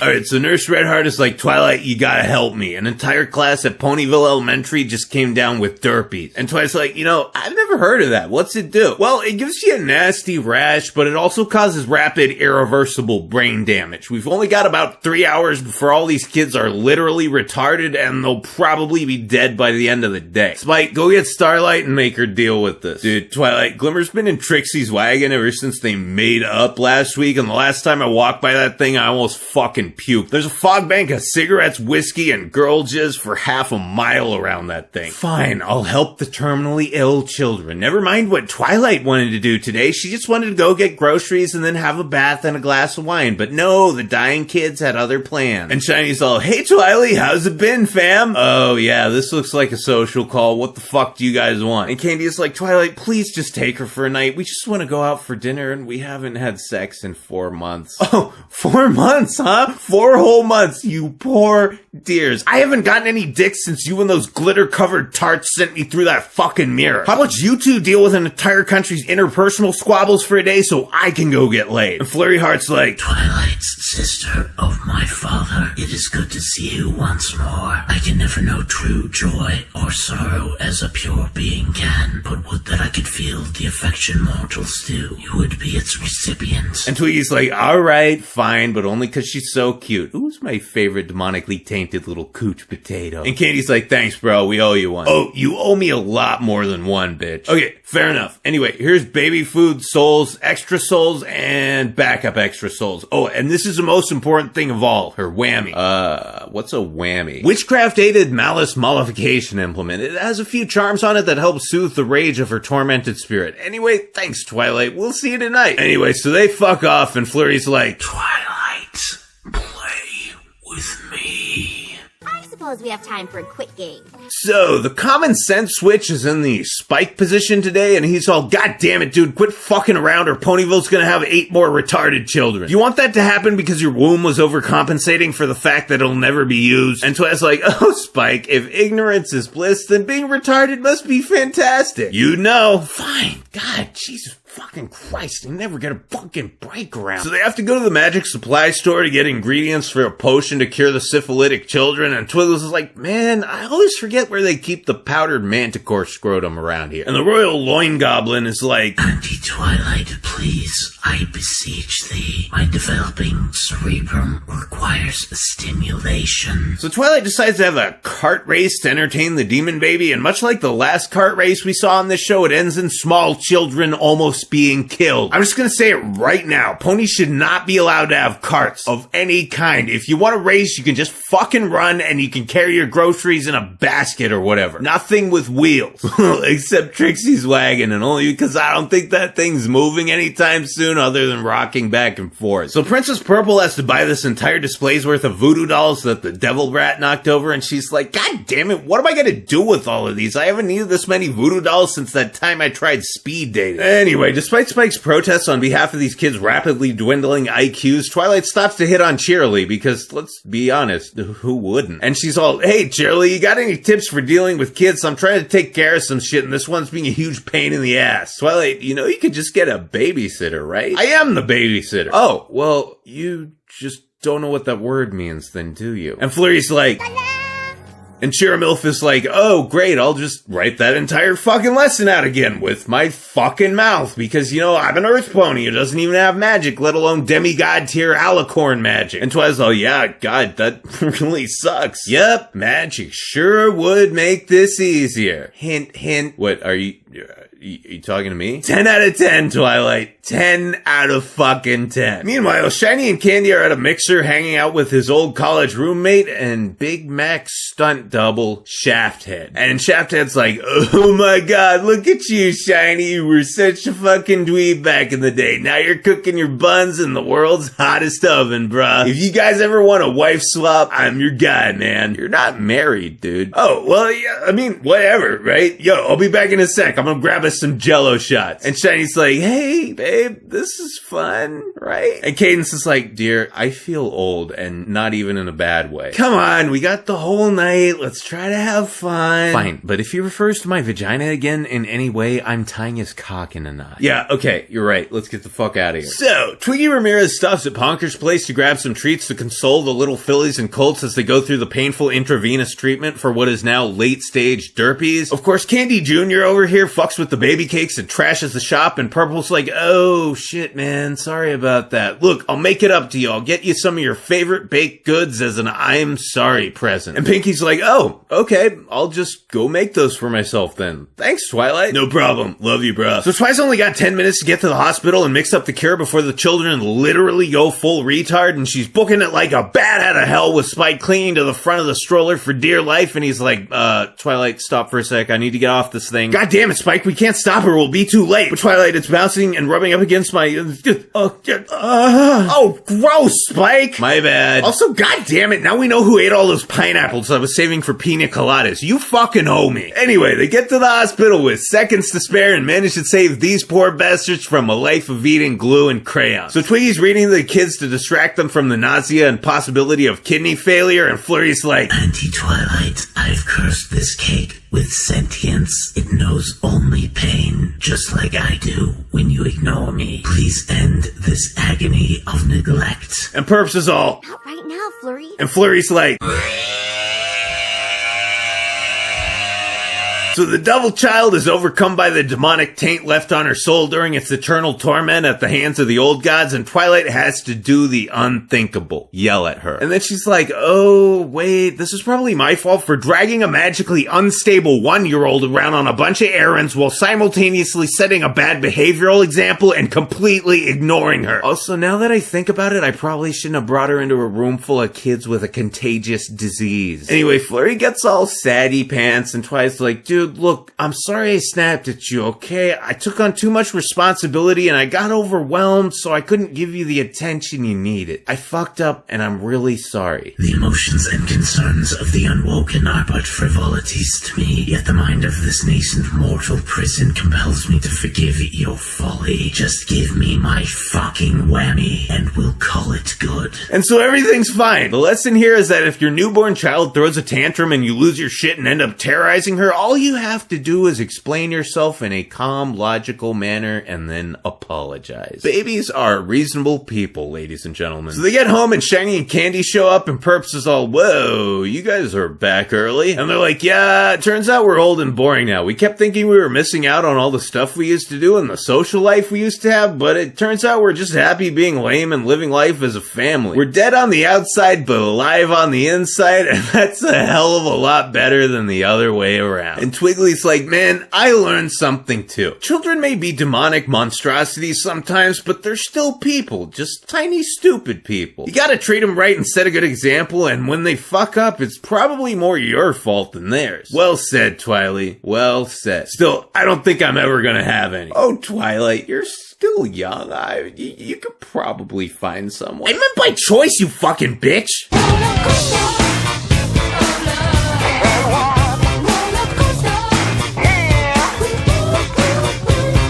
Alright, so Nurse Redheart is like, Twilight, you gotta help me. An entire class at Ponyville Elementary just came down with derpies. And Twilight's like, I've never heard of that. What's it do? Well, it gives you a nasty rash, but it also causes rapid, irreversible brain damage. We've only got about 3 hours before all these kids are literally retarded, and they'll probably be dead by the end of the day. Spike, go get Starlight and make her deal with this. Dude, Twilight, Glimmer's been in Trixie's wagon ever since they made up last week, and the last time I walked by that thing, I almost fucking puked. There's a fog bank of cigarettes, whiskey, and girl jizz for half a mile around that thing. Fine, I'll help the terminally ill children. Never mind what Twilight wanted to do today. She just wanted to go get groceries and then have a bath and a glass of wine. But no, the dying kids had other plans. And Shiny's all, hey Twilight, how's it been, fam? Oh yeah, this looks like a social call. What the fuck do you guys want? And Candy's like, Twilight, please just take her for a night. We just want to go out for dinner and we haven't had sex in 4 months. Oh, 4 months, huh? 4 whole months, you poor dears. I haven't gotten any dick since you and those glitter-covered tarts sent me through that fucking mirror. How about you two deal with an entire country's interpersonal squabbles for a day so I can go get laid? And Flurry Heart's like, Twilight's sister of my father, it is good to see you once more. I can never know true joy or sorrow as a pure being can, but would that I could feel the affection mortals do. You would be its recipient. And Twiggy's like, alright, fine, but only because she's so cute. Who's my favorite demonically tainted little cooch potato? And Candy's like, thanks bro, we owe you one. Oh, you owe me a lot more than one, bitch. Okay, fair enough. Anyway, here's baby food, souls, extra souls, and backup extra souls. Oh, and this is the most important thing of all, her whammy. What's a whammy? Witchcraft-aided malice mollification implement. It has a few charms on it that help soothe the rage of her tormented spirit. Anyway, thanks Twilight, we'll see you tonight. Anyway, so they fuck off and Flurry's like, Twilight, play with me. I suppose we have time for a quick game. So, the common sense switch is in the Spike position today, and he's all, God damn it, dude, quit fucking around or Ponyville's gonna have 8 more retarded children. You want that to happen because your womb was overcompensating for the fact that it'll never be used? And Twilight's like, oh, Spike, if ignorance is bliss, then being retarded must be fantastic. You know. Fine. God, Jesus fucking Christ, they never get a fucking break around. So they have to go to the magic supply store to get ingredients for a potion to cure the syphilitic children, and Twiggles is like, man, I always forget where they keep the powdered manticore scrotum around here. And the royal loin goblin is like, Auntie Twilight, please, I beseech thee. My developing cerebrum requires stimulation. So Twilight decides to have a cart race to entertain the demon baby, and much like the last cart race we saw on this show, it ends in small children almost being killed. I'm just gonna say it right now. Ponies should not be allowed to have carts of any kind. If you want to race, you can just fucking run and you can carry your groceries in a basket or whatever. Nothing with wheels. Except Trixie's wagon, and only because I don't think that thing's moving anytime soon other than rocking back and forth. So Princess Purple has to buy this entire display's worth of voodoo dolls that the devil brat knocked over, and she's like, God damn it, what am I gonna do with all of these? I haven't needed this many voodoo dolls since that time I tried speed dating. Anyway, despite Spike's protests on behalf of these kids' rapidly dwindling IQs, Twilight stops to hit on Cheerilee because, let's be honest, who wouldn't? And she's all, hey Cheerilee, you got any tips for dealing with kids? I'm trying to take care of some shit and this one's being a huge pain in the ass. Twilight, you could just get a babysitter, right? I am the babysitter. Oh, well, you just don't know what that word means then, do you? And Flurry's like, and Cheeramilf is like, oh, great, I'll just write that entire fucking lesson out again with my fucking mouth because, I'm an earth pony who doesn't even have magic, let alone demigod tier alicorn magic. And Twilight's all, yeah, God, that really sucks. Yep, magic sure would make this easier. Hint, hint. What, are you talking to me? 10 out of 10, Twilight. 10 out of fucking 10. Meanwhile, Shiny and Candy are at a mixer hanging out with his old college roommate and Big Mac's stunt double, Shafthead. And Shafthead's like, oh my God, look at you, Shiny. You were such a fucking dweeb back in the day. Now you're cooking your buns in the world's hottest oven, bruh. If you guys ever want a wife swap, I'm your guy, man. You're not married, dude. Oh, well, yeah, I mean, whatever, right? Yo, I'll be back in a sec. I'm gonna grab a with some Jello shots. And Shiny's like, hey, babe, this is fun, right? And Cadence is like, dear, I feel old, and not even in a bad way. Come on, we got the whole night. Let's try to have fun. Fine, but if he refers to my vagina again in any way, I'm tying his cock in a knot. Yeah, okay, you're right. Let's get the fuck out of here. So, Twiggy Ramirez stops at Ponker's place to grab some treats to console the little fillies and colts as they go through the painful intravenous treatment for what is now late-stage derpies. Of course, Candy Jr. over here fucks with the baby cakes and trashes the shop, and Purple's like, oh, shit, man, sorry about that. Look, I'll make it up to you. I'll get you some of your favorite baked goods as an I'm sorry present. And Pinky's like, oh, okay, I'll just go make those for myself then. Thanks, Twilight. No problem. Love you, bro. So Twi's only got 10 minutes to get to the hospital and mix up the cure before the children literally go full retard, and she's booking it like a bat out of hell with Spike clinging to the front of the stroller for dear life, and he's like, Twilight, stop for a sec. I need to get off this thing. God damn it, Spike, we can't stop her. We'll be too late. But Twilight, it's bouncing and rubbing up against my... oh, gross, Spike. My bad. Also, god damn it, now we know who ate all those pineapples I was saving for pina coladas. You fucking owe me. Anyway, they get to the hospital with seconds to spare and manage to save these poor bastards from a life of eating glue and crayons. So Twiggy's reading to the kids to distract them from the nausea and possibility of kidney failure, and Flurry's like, Anti-Twilight, I've cursed this cake with sentience. It knows only pain, just like I do when you ignore me. Please end this agony of neglect. And Perps is all, Not right now, Flurry. and Flurry's like, so the devil child is overcome by the demonic taint left on her soul during its eternal torment at the hands of the old gods, and Twilight has to do the unthinkable. Yell at her. And then she's like, oh, wait, this is probably my fault for dragging a magically unstable 1-year-old around on a bunch of errands while simultaneously setting a bad behavioral example and completely ignoring her. Also, now that I think about it, I probably shouldn't have brought her into a room full of kids with a contagious disease. Anyway, Flurry gets all saddy pants, and Twilight's like, dude, look, I'm sorry I snapped at you, okay? I took on too much responsibility and I got overwhelmed, so I couldn't give you the attention you needed. I fucked up and I'm really sorry. The emotions and concerns of the unwoken are but frivolities to me, yet the mind of this nascent mortal prison compels me to forgive your folly. Just give me my fucking whammy and we'll call it good. And so everything's fine. The lesson here is that if your newborn child throws a tantrum and you lose your shit and end up terrorizing her, all you have to do is explain yourself in a calm, logical manner and then apologize. Babies are reasonable people, ladies and gentlemen. So they get home and Shiny and Candy show up and Perps is all, whoa, you guys are back early? And they're like, yeah, it turns out we're old and boring now. We kept thinking we were missing out on all the stuff we used to do and the social life we used to have, but it turns out we're just happy being lame and living life as a family. We're dead on the outside, but alive on the inside, and that's a hell of a lot better than the other way around. And Twiggly's like, man, I learned something too. Children may be demonic monstrosities sometimes, but they're still people, just tiny stupid people. You gotta treat them right and set a good example, and when they fuck up, it's probably more your fault than theirs. Well said, Twilight. Well said. Still, I don't think I'm ever gonna have any. Oh, Twilight, you're still young. You could probably find someone. I meant by choice, you fucking bitch.